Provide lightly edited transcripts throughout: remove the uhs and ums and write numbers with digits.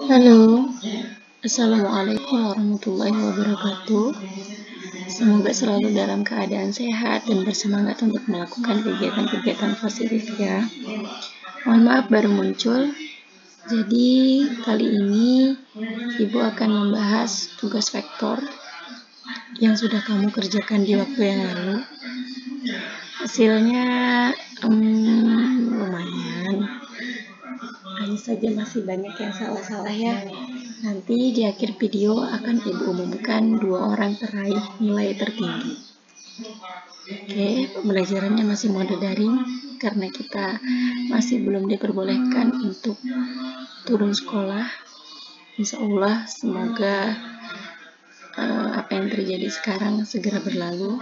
Halo, Assalamualaikum warahmatullahi wabarakatuh. Semoga selalu dalam keadaan sehat dan bersemangat untuk melakukan kegiatan-kegiatan positif ya. Mohon maaf baru muncul. Jadi kali ini Ibu akan membahas tugas vektor yang sudah kamu kerjakan di waktu yang lalu. Hasilnya lumayan. Hanya saja masih banyak yang salah-salah ya. Nanti di akhir video akan Ibu umumkan 2 orang peraih nilai tertinggi. Oke, pembelajarannya masih mode daring karena kita masih belum diperbolehkan untuk turun sekolah. Insya Allah semoga apa yang terjadi sekarang segera berlalu,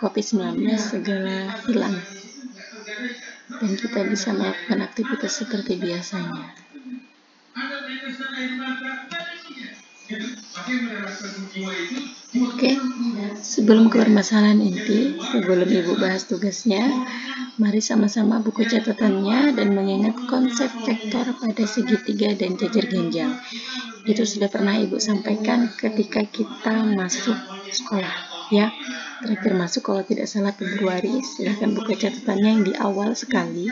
COVID-19 segera hilang, dan kita bisa melakukan aktivitas seperti biasanya. Oke, sebelum ke permasalahan inti, sebelum Ibu bahas tugasnya, mari sama-sama buku catatannya dan mengingat konsep vektor pada segitiga dan jajar genjang. Itu sudah pernah Ibu sampaikan ketika kita masuk sekolah ya. Terakhir masuk kalau tidak salah Februari. Silahkan buka catatannya yang di awal sekali.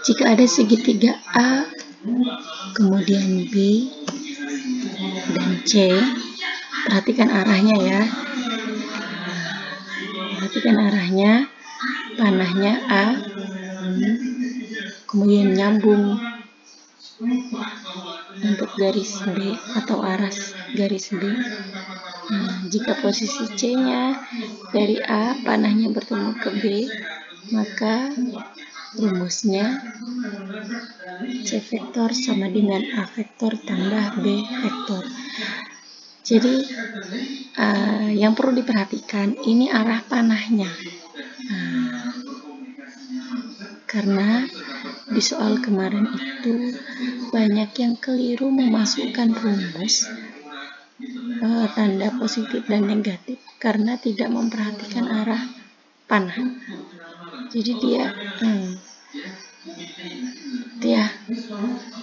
Jika ada segitiga A, kemudian B dan C, perhatikan arahnya ya. Perhatikan arahnya, panahnya A, kemudian nyambung untuk garis B atau aras garis B. Jika posisi C-nya dari A, panahnya bertemu ke B, maka rumusnya C vektor sama dengan A vektor tambah B vektor. Jadi yang perlu diperhatikan ini arah panahnya. Karena di soal kemarin itu banyak yang keliru memasukkan rumus tanda positif dan negatif karena tidak memperhatikan arah panah. Jadi dia ya.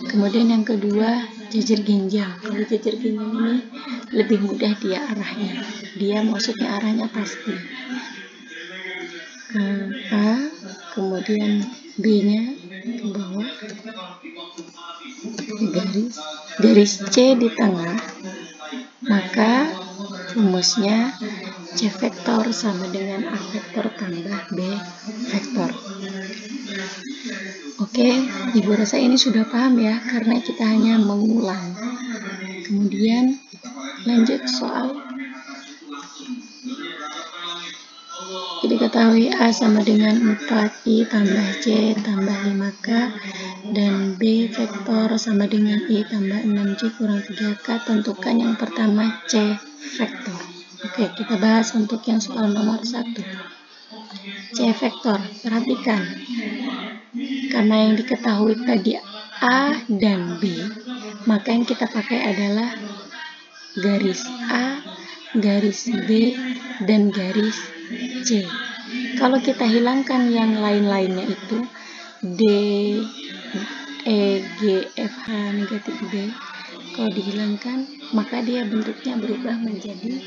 Kemudian yang kedua, jajar genjang. Kalau jajar genjang ini lebih mudah dia arahnya. Dia maksudnya arahnya pasti. A, kemudian B-nya ke bawah, garis C di tengah, maka rumusnya C vektor sama dengan A vektor tambah B vektor. Oke, Ibu rasa ini sudah paham ya, karena kita hanya mengulang. Kemudian lanjut soal. Diketahui A sama dengan 4I tambah C tambah 5K dan B vektor sama dengan I tambah 6C kurang 3K. Tentukan yang pertama C vektor. Oke, kita bahas untuk yang soal nomor 1. C vektor, perhatikan. Karena yang diketahui tadi A dan B, maka yang kita pakai adalah garis A, garis B, dan garis C. Kalau kita hilangkan yang lain-lainnya itu D, E, G, F, H, negatif B, kalau dihilangkan maka dia bentuknya berubah menjadi,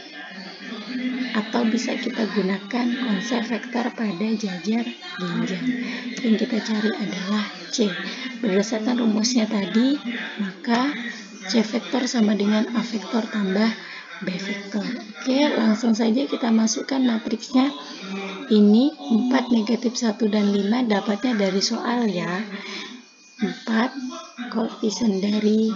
atau bisa kita gunakan konsep vektor pada jajar genjang. Yang kita cari adalah C. Berdasarkan rumusnya tadi, maka C vektor sama dengan A vektor tambah B vektor. Oke, langsung saja kita masukkan matriksnya. Ini 4, negatif 1, dan 5 dapatnya dari soal ya. 4 koefisien dari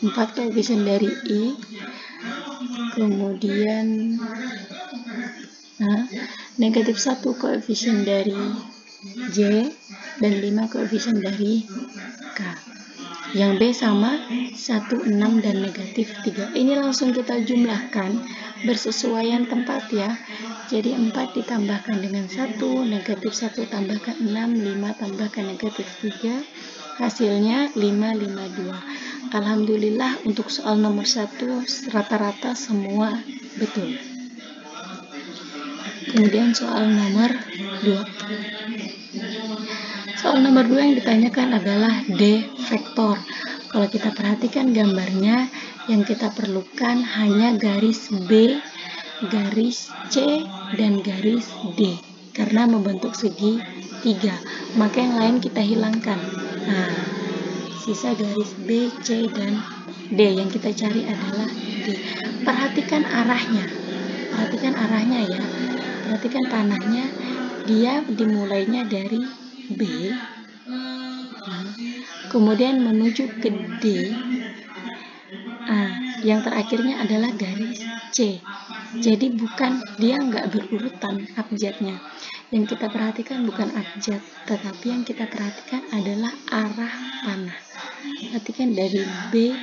4 koefisien dari I, kemudian negatif 1 koefisien dari J, dan 5 koefisien dari K. Yang B sama 1, 6, dan negatif 3. Ini langsung kita jumlahkan bersesuaian tempat ya. Jadi 4 ditambahkan dengan 1, negatif 1 tambahkan 6, 5 tambahkan negatif 3, hasilnya 5, 5, 2. Alhamdulillah untuk soal nomor 1 rata-rata semua betul. Kemudian soal nomor 2. Soal nomor 2 yang ditanyakan adalah D vektor. Kalau kita perhatikan gambarnya, yang kita perlukan hanya garis B, garis C, dan garis D. Karena membentuk segi 3, maka yang lain kita hilangkan. Nah, sisa garis B, C, dan D. Yang kita cari adalah D. Perhatikan arahnya. Perhatikan arahnya ya. Perhatikan panahnya. Dia dimulainya dari B, kemudian menuju ke D. Yang terakhirnya adalah garis C. Jadi dia nggak berurutan abjadnya. Yang kita perhatikan bukan abjad, tetapi yang kita perhatikan adalah arah panah. Perhatikan dari B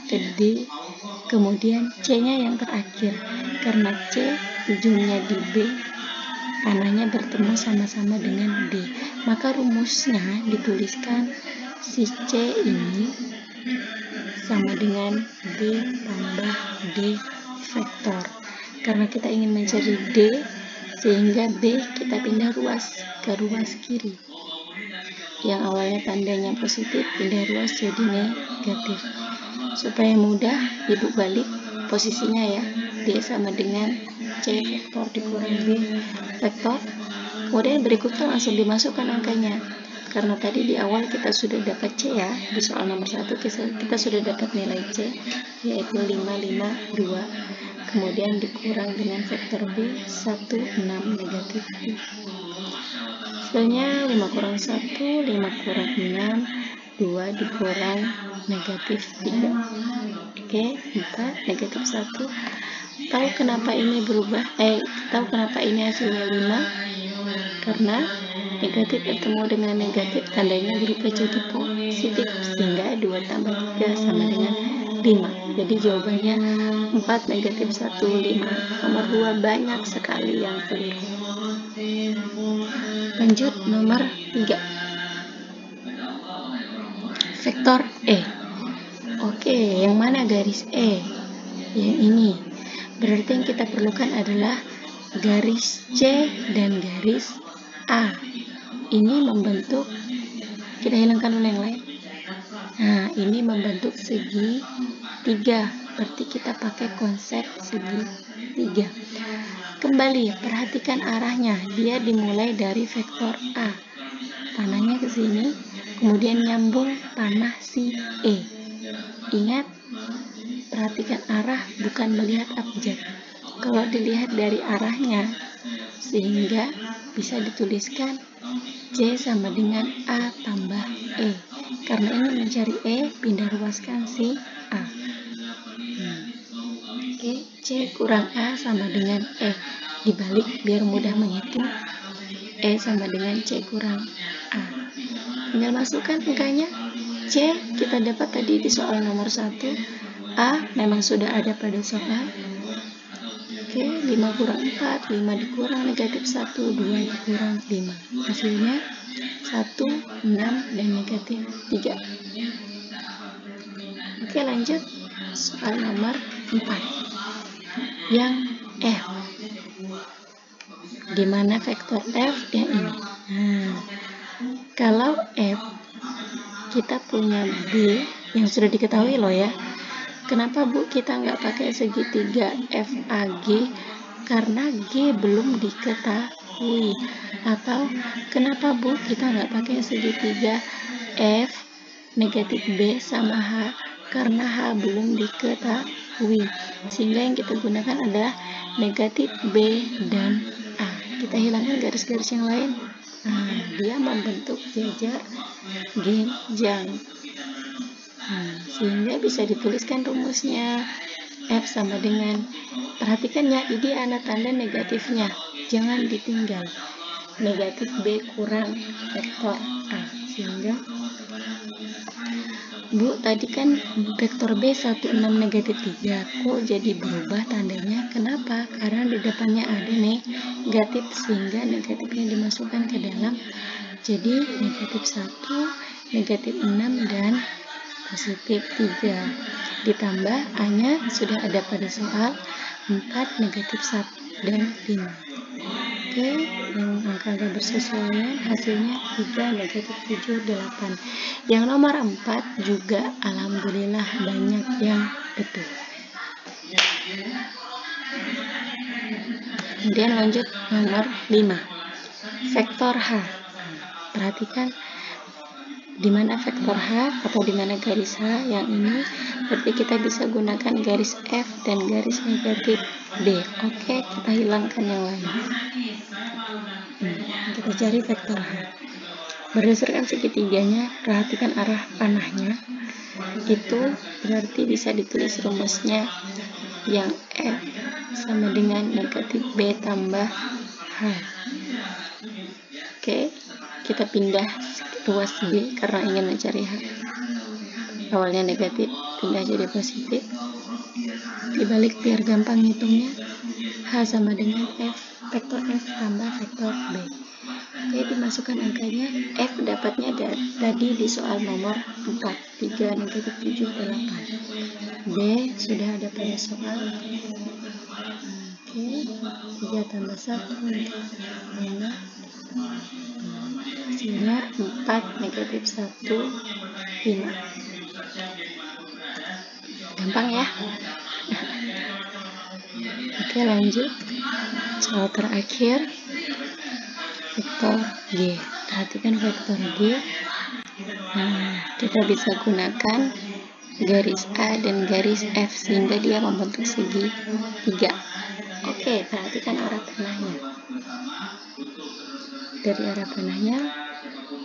ke D, kemudian C-nya yang terakhir. Karena C ujungnya di B, panahnya bertemu sama-sama dengan D. Maka rumusnya dituliskan si C ini sama dengan B tambah D vektor. Karena kita ingin mencari D, sehingga B kita pindah ruas ke ruas kiri. Yang awalnya tandanya positif, pindah ruas jadi negatif. Supaya mudah, ibu balik posisinya ya. D sama dengan C vektor dikurang B vektor. Kemudian berikutnya langsung dimasukkan angkanya. Karena tadi di awal kita sudah dapat C ya. Di soal nomor 1 kita sudah dapat nilai C, yaitu 552. Kemudian dikurang dengan vektor B 16 negatif 2. Hasilnya 5 kurang 1, 5 kurang 6, 2 dikurang negatif 3. Oke, 4 negatif 1. Tahu kenapa ini berubah? Tahu kenapa ini hasilnya 5? Karena negatif bertemu dengan negatif, tandanya berubah jadi positif, sehingga 2 tambah 3 sama dengan 5. Jadi jawabannya 4 negatif 1, 5. Nomor 2 banyak sekali yang keliru. Lanjut nomor 3. Vektor E. Oke, yang mana garis E? Yang ini. Berarti yang kita perlukan adalah garis C dan garis A. Ini membentuk, kita hilangkan dulu yang lain. Nah, ini membentuk segi 3. Berarti kita pakai konsep segi 3. Kembali, perhatikan arahnya. Dia dimulai dari vektor A. Panahnya ke sini, kemudian nyambung panah si E. Ingat, perhatikan arah, bukan melihat abjad. Kalau dilihat dari arahnya, sehingga bisa dituliskan C sama dengan A tambah E. Karena ingin mencari E, pindah ruaskan si A. Oke, C kurang A sama dengan E. Dibalik biar mudah menghitung. E sama dengan C kurang A. Tinggal masukkan angkanya. C kita dapat tadi di soal nomor 1. A memang sudah ada pada soal. Oke, 5 kurang 4, 5 dikurang negatif 1, 2 dikurang 5. Hasilnya 1, 6, dan negatif 3. Oke, lanjut. Soal nomor 4. Yang F. Di mana vektor F yang ini? Nah, kalau F, kita punya B yang sudah diketahui loh ya. Kenapa Bu kita nggak pakai segitiga FAG? Karena G belum diketahui. Atau kenapa Bu kita nggak pakai segitiga F negatif B sama H? Karena H belum diketahui. Sehingga yang kita gunakan adalah negatif B dan A. Kita hilangkan garis-garis yang lain. Nah, dia membentuk jajar genjang. Sehingga bisa dituliskan rumusnya. F sama dengan, perhatikan ya, ini ada tanda negatifnya, jangan ditinggal. Negatif B kurang vektor A. Sehingga Bu, tadi kan vektor B 16 negatif 3, kok jadi berubah tandanya? Kenapa? Karena di depannya ada negatif, sehingga negatifnya dimasukkan ke dalam. Jadi negatif 1, negatif 6, dan positif 3. Ditambah A-nya sudah ada pada soal 4, negatif 1, dan 5. Oke, yang angka bersesuaian hasilnya 3, negatif 7, 8. Yang nomor 4 juga alhamdulillah banyak yang betul. Kemudian lanjut nomor 5. Vektor H. Perhatikan di mana vektor H atau di mana garis H. Yang ini berarti kita bisa gunakan garis F dan garis negatif B. Oke, kita hilangkan yang lain. Kita cari vektor H. Berdasarkan segitiganya, perhatikan arah panahnya. Itu berarti bisa ditulis rumusnya yang F sama dengan negatif B tambah H. Oke, kita pindah ruas B karena ingin mencari H. Awalnya negatif, pindah jadi positif. Dibalik biar gampang hitungnya. H sama dengan F, vektor F tambah vektor B. Oke, dimasukkan angkanya. F dapatnya tadi di soal nomor 4, 3, negatif 7, 8. B sudah ada pada soal. Oke, 3 tambah 1, 5. Hasilnya 4, negatif 1, 5. Gampang ya? Oke, lanjut. Soal terakhir, vektor G. Perhatikan vektor G. Kita bisa gunakan garis A dan garis F sehingga dia membentuk segi 3. Oke, perhatikan arah panahnya. Dari arah panahnya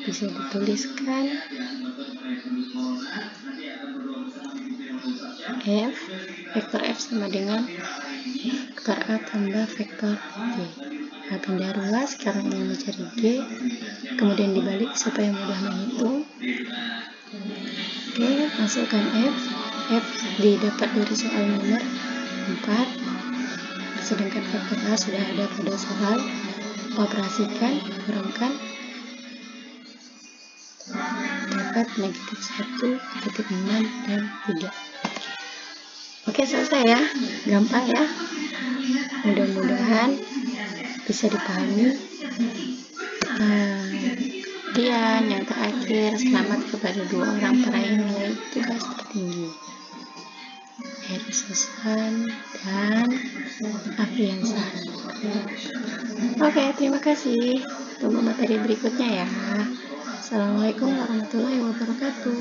bisa dituliskan F, vektor F sama dengan vektor A tambah vektor G. Pindah ruas karena ingin mencari G, kemudian dibalik supaya mudah menghitung. Oke, masukkan F. F didapat dari soal nomor 4, sedangkan vektor A sudah ada pada soal. Operasikan, kurangkan, dapat negatif 1, negatif 6, dan 3. Oke, selesai ya. Gampang ya. Mudah-mudahan bisa dipahami. Kemudian yang terakhir, selamat kepada 2 orang peraih nilai tugas tertinggi, Heri Susan dan Afiansah. Oke, terima kasih. Tunggu materi berikutnya ya. Assalamualaikum warahmatullahi wabarakatuh.